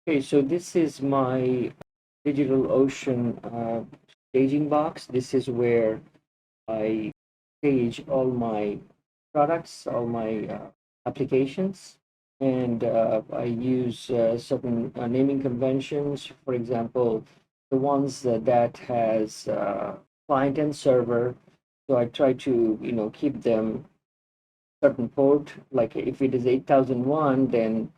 Okay, so this is my DigitalOcean staging box. This is where I stage all my products, all my applications, and I use certain naming conventions. For example, the ones that has client and server. So I try to keep them certain port. Like if it is 8001, then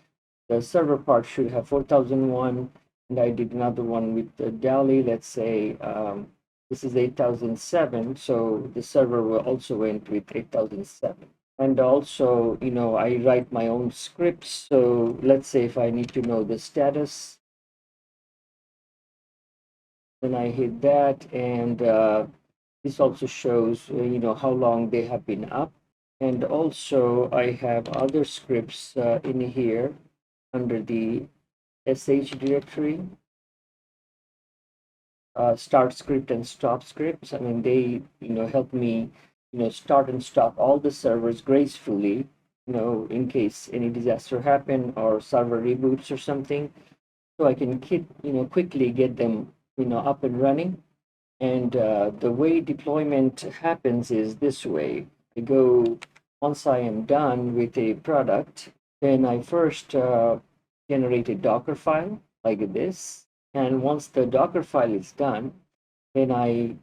the server part should have 4001, and I did another one with the Dali. Let's say this is 8007, so the server will also went with 8007. And also, I write my own scripts. So let's say if I need to know the status, then I hit that, and this also shows, how long they have been up. And also, I have other scripts in here under the sh directory, start script and stop scripts. I mean, they help me start and stop all the servers gracefully, in case any disaster happen or server reboots or something, so I can keep quickly get them up and running. And the way deployment happens is this way. I go, once I am done with a product, then I first generate a Docker file like this. And once the Docker file is done, then I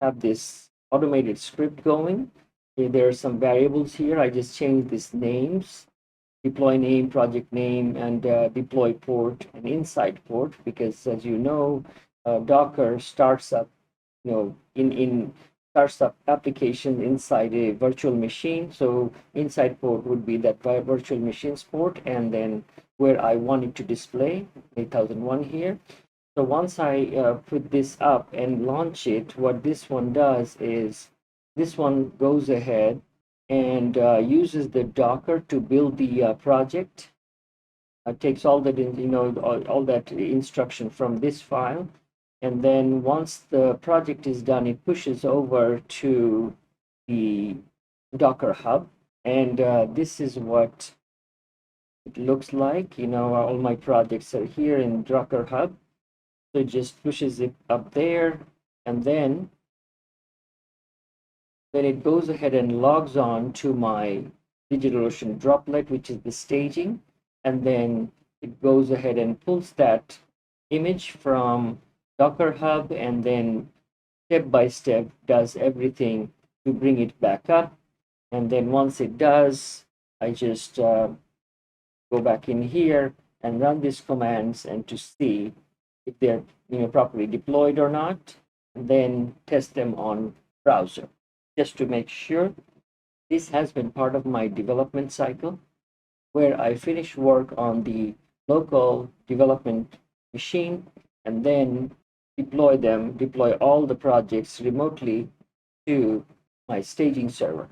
have this automated script going. There are some variables here. I just change these names: deploy name, project name, and deploy port and inside port, because as you know, Docker starts up, in starts up application inside a virtual machine. So inside port would be that virtual machine's port, and then where I want it to display 8001 here. So once I put this up and launch it, what this one does is this one goes ahead and uses the Docker to build the project. Takes all that all that instruction from this file, and then once the project is done, it pushes over to the Docker Hub, and this is what it looks like. All my projects are here in Docker Hub, so it just pushes it up there, and then it goes ahead and logs on to my DigitalOcean Droplet, which is the staging, and then it goes ahead and pulls that image from Docker Hub, and then step by step does everything to bring it back up. And then once it does, I just go back in here and run these commands and to see if they're properly deployed or not, and then test them on browser just to make sure. This has been part of my development cycle, where I finish work on the local development machine and then deploy all the projects remotely to my staging server.